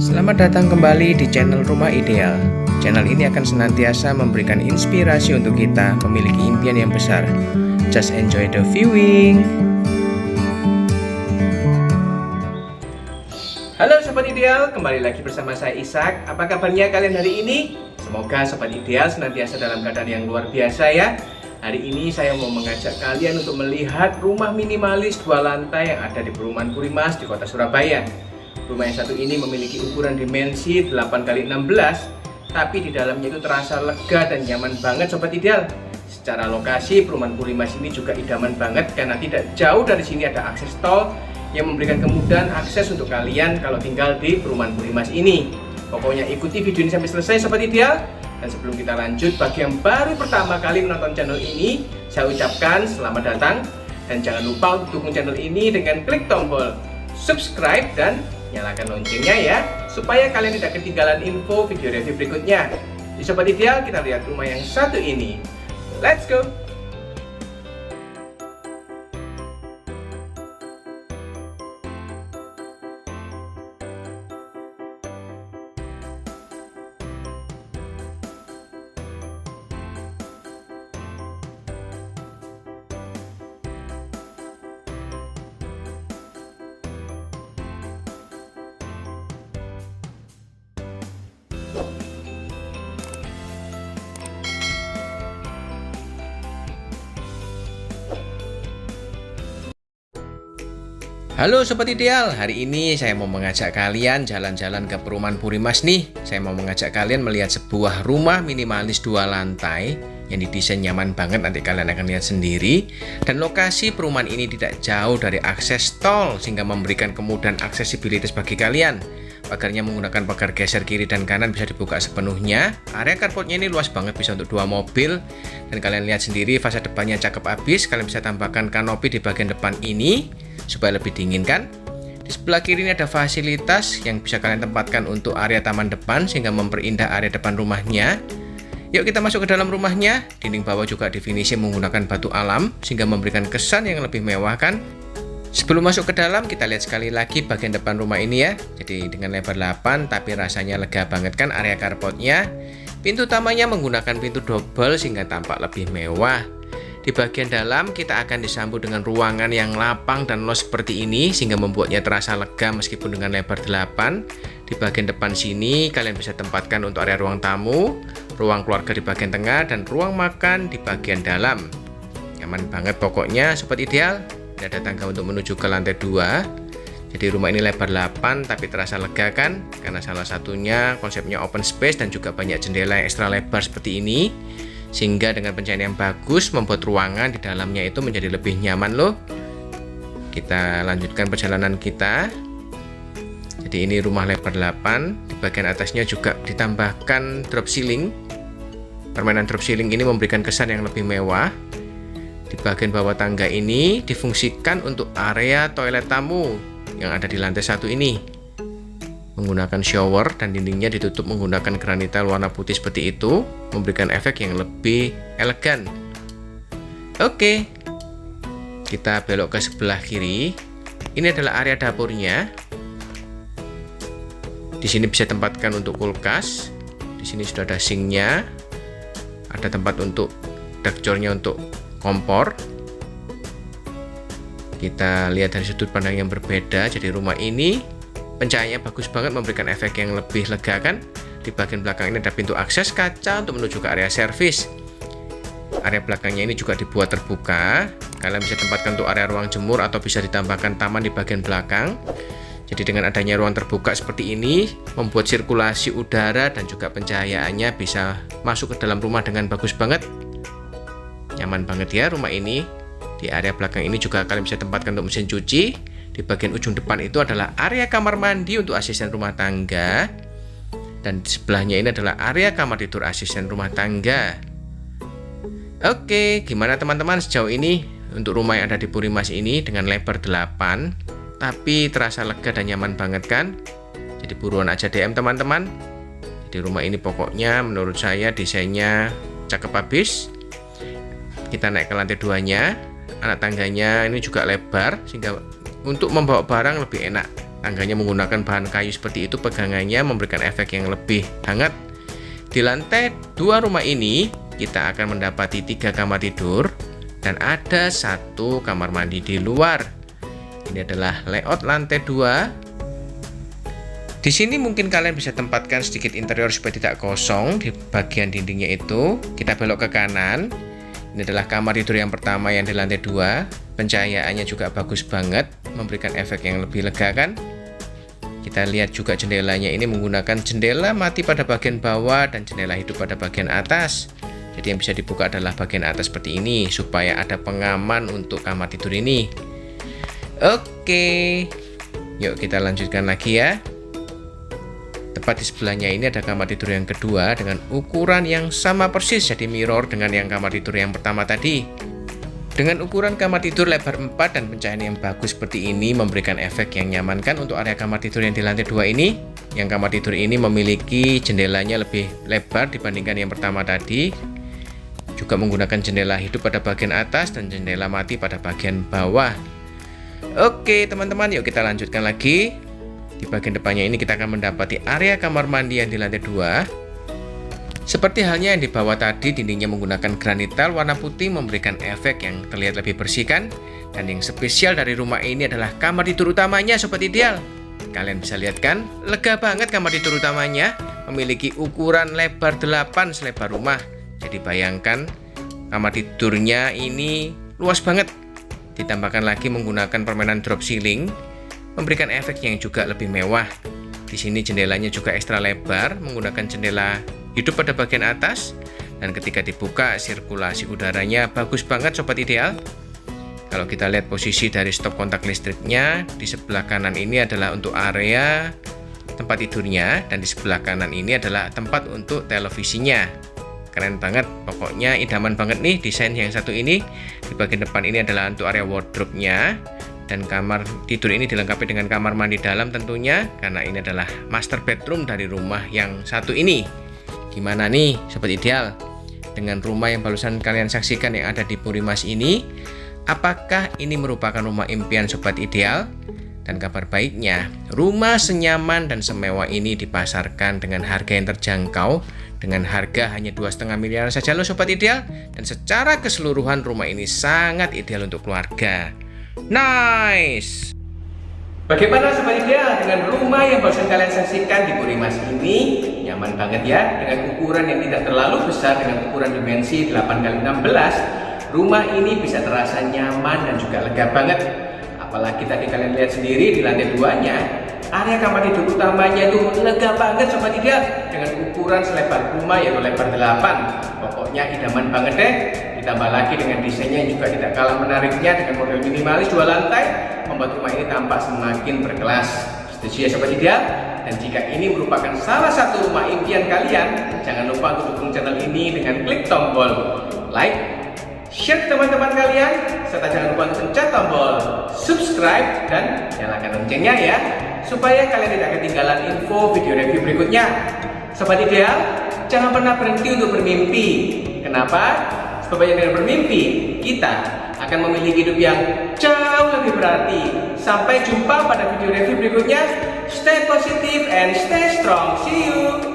Selamat datang kembali di channel Rumah Ideal. Channel ini akan senantiasa memberikan inspirasi untuk kita memiliki impian yang besar. Just enjoy the viewing. Halo Sobat Ideal, kembali lagi bersama saya Ishak. Apa kabarnya kalian hari ini? Semoga Sobat Ideal senantiasa dalam keadaan yang luar biasa ya. Hari ini saya mau mengajak kalian untuk melihat rumah minimalis 2 lantai yang ada di perumahan Purimas di kota Surabaya. Rumah yang satu ini memiliki ukuran dimensi 8x16, tapi di dalamnya itu terasa lega dan nyaman banget Sobat Ideal. Secara lokasi, perumahan Purimas ini juga idaman banget karena tidak jauh dari sini ada akses tol yang memberikan kemudahan akses untuk kalian kalau tinggal di perumahan Purimas ini. Pokoknya ikuti video ini sampai selesai Sobat Ideal. Dan sebelum kita lanjut, bagi yang baru pertama kali menonton channel ini, saya ucapkan selamat datang. Dan jangan lupa untuk dukung channel ini dengan klik tombol subscribe dan nyalakan loncengnya ya, supaya kalian tidak ketinggalan info video review berikutnya. Di Sobat Ideal, kita lihat rumah yang satu ini. Let's go! Halo Sobat Ideal, hari ini saya mau mengajak kalian jalan-jalan ke perumahan Purimas nih. Saya mau mengajak kalian melihat sebuah rumah minimalis 2 lantai yang didesain nyaman banget, nanti kalian akan lihat sendiri. Dan lokasi perumahan ini tidak jauh dari akses tol sehingga memberikan kemudahan aksesibilitas bagi kalian. Pagarnya menggunakan pagar geser kiri dan kanan, bisa dibuka sepenuhnya. Area carportnya ini luas banget, bisa untuk 2 mobil. Dan kalian lihat sendiri fasad depannya cakep abis. Kalian bisa tambahkan kanopi di bagian depan ini supaya lebih dingin kan. Di sebelah kiri ini ada fasilitas yang bisa kalian tempatkan untuk area taman depan sehingga memperindah area depan rumahnya. Yuk kita masuk ke dalam rumahnya. Dinding bawah juga difinisi menggunakan batu alam sehingga memberikan kesan yang lebih mewah kan. Sebelum masuk ke dalam, kita lihat sekali lagi bagian depan rumah ini ya. Jadi dengan lebar 8 tapi rasanya lega banget kan area carportnya. Pintu utamanya menggunakan pintu double sehingga tampak lebih mewah. Di bagian dalam kita akan disambut dengan ruangan yang lapang dan luas seperti ini sehingga membuatnya terasa lega meskipun dengan lebar 8. Di bagian depan sini kalian bisa tempatkan untuk area ruang tamu, ruang keluarga di bagian tengah, dan ruang makan di bagian dalam. Nyaman banget pokoknya Sobat Ideal. Tidak ada tangga untuk menuju ke lantai 2. Jadi rumah ini lebar 8 tapi terasa lega kan, karena salah satunya konsepnya open space dan juga banyak jendela yang ekstra lebar seperti ini. Sehingga dengan pencahayaan yang bagus membuat ruangan di dalamnya itu menjadi lebih nyaman loh. Kita lanjutkan perjalanan kita. Jadi ini rumah lebar 8. Di bagian atasnya juga ditambahkan drop ceiling. Permainan drop ceiling ini memberikan kesan yang lebih mewah. Di bagian bawah tangga ini difungsikan untuk area toilet tamu yang ada di lantai 1 ini. Menggunakan shower dan dindingnya ditutup menggunakan granita warna putih seperti itu, memberikan efek yang lebih elegan. Oke, kita belok ke sebelah kiri. Ini adalah area dapurnya. Di sini bisa tempatkan untuk kulkas. Di sini sudah ada sinknya, ada tempat untuk dashboardnya untuk kompor. Kita lihat dari sudut pandang yang berbeda. Jadi rumah ini pencahayaannya bagus banget, memberikan efek yang lebih lega kan. Di bagian belakang ini ada pintu akses kaca untuk menuju ke area servis. Area belakangnya ini juga dibuat terbuka. Kalian bisa tempatkan untuk area ruang jemur atau bisa ditambahkan taman di bagian belakang. Jadi dengan adanya ruang terbuka seperti ini membuat sirkulasi udara dan juga pencahayaannya bisa masuk ke dalam rumah dengan bagus banget. Nyaman banget ya rumah ini. Di area belakang ini juga kalian bisa tempatkan untuk mesin cuci. Di bagian ujung depan itu adalah area kamar mandi untuk asisten rumah tangga. Dan di sebelahnya ini adalah area kamar tidur asisten rumah tangga. Oke, gimana teman-teman sejauh ini untuk rumah yang ada di Purimas ini dengan lebar 8 tapi terasa lega dan nyaman banget kan? Jadi buruan aja DM teman-teman. Jadi rumah ini pokoknya menurut saya desainnya cakep habis. Kita naik ke lantai 2-nya. Anak tangganya ini juga lebar sehingga untuk membawa barang lebih enak. Tangganya menggunakan bahan kayu seperti itu, pegangannya memberikan efek yang lebih hangat. Di lantai 2 rumah ini, kita akan mendapati 3 kamar tidur dan ada 1 kamar mandi di luar. Ini adalah layout lantai 2. Di sini mungkin kalian bisa tempatkan sedikit interior supaya tidak kosong di bagian dindingnya itu. Kita belok ke kanan. Ini adalah kamar tidur yang pertama yang di lantai 2. Pencahayaannya juga bagus banget, memberikan efek yang lebih lega kan. Kita lihat juga jendelanya ini menggunakan jendela mati pada bagian bawah dan jendela hidup pada bagian atas. Jadi yang bisa dibuka adalah bagian atas seperti ini supaya ada pengaman untuk kamar tidur ini. Oke, yuk kita lanjutkan lagi ya. Tepat di sebelahnya ini ada kamar tidur yang kedua dengan ukuran yang sama persis, jadi mirror dengan yang kamar tidur yang pertama tadi. Dengan ukuran kamar tidur lebar 4 dan pencahayaan yang bagus seperti ini memberikan efek yang nyamankan untuk area kamar tidur yang di lantai 2 ini. Yang kamar tidur ini memiliki jendelanya lebih lebar dibandingkan yang pertama tadi. Juga menggunakan jendela hidup pada bagian atas dan jendela mati pada bagian bawah. Oke teman-teman, yuk kita lanjutkan lagi. Di bagian depannya ini kita akan mendapati area kamar mandi yang di lantai 2. Seperti halnya yang di bawah tadi, dindingnya menggunakan granit tile warna putih memberikan efek yang terlihat lebih bersih kan? Dan yang spesial dari rumah ini adalah kamar tidur utamanya Sobat Ideal. Kalian bisa lihat kan, lega banget kamar tidur utamanya, memiliki ukuran lebar 8 selebar rumah. Jadi bayangkan, kamar tidurnya ini luas banget. Ditambahkan lagi menggunakan permainan drop ceiling, memberikan efek yang juga lebih mewah. Di sini jendelanya juga ekstra lebar, menggunakan jendela hidup pada bagian atas, dan ketika dibuka sirkulasi udaranya bagus banget Sobat Ideal. Kalau kita lihat posisi dari stop kontak listriknya, di sebelah kanan ini adalah untuk area tempat tidurnya, dan di sebelah kanan ini adalah tempat untuk televisinya. Keren banget, pokoknya idaman banget nih desain yang satu ini. Di bagian depan ini adalah untuk area wardrobe-nya, dan kamar tidur ini dilengkapi dengan kamar mandi dalam tentunya, karena ini adalah master bedroom dari rumah yang satu ini. Gimana nih Sobat Ideal? Dengan rumah yang barusan kalian saksikan yang ada di Purimas ini, apakah ini merupakan rumah impian Sobat Ideal? Dan kabar baiknya, rumah senyaman dan semewah ini dipasarkan dengan harga yang terjangkau, dengan harga hanya 2,5 miliar saja loh Sobat Ideal. Dan secara keseluruhan rumah ini sangat ideal untuk keluarga. Nice! Bagaimana Sobat Ideal dengan rumah yang barusan kalian saksikan di Purimas ini? Nyaman banget ya, dengan ukuran yang tidak terlalu besar, dengan ukuran dimensi 8x16. Rumah ini bisa terasa nyaman dan juga lega banget. Apalagi tadi kalian lihat sendiri di lantai 2-nya, area kamar tidur utamanya itu lega banget Sobat Ideal, dengan ukuran selebar rumah yaitu lebar 8. Pokoknya idaman banget deh. Ditambah lagi dengan desainnya yang juga tidak kalah menariknya dengan model minimalis 2 lantai, membuat rumah ini tampak semakin berkelas. Setuju ya Sobat Ideal? Dan jika ini merupakan salah satu rumah impian kalian, jangan lupa untuk dukung channel ini dengan klik tombol like, share ke teman-teman kalian, serta jangan lupa untuk pencet tombol subscribe dan nyalakan loncengnya ya, supaya kalian tidak ketinggalan info video review berikutnya. Sobat Ideal, jangan pernah berhenti untuk bermimpi. Kenapa? Sebab dengan bermimpi, kita akan memiliki hidup yang jauh lebih berarti. Sampai jumpa pada video review berikutnya. Stay positive and stay strong. See you.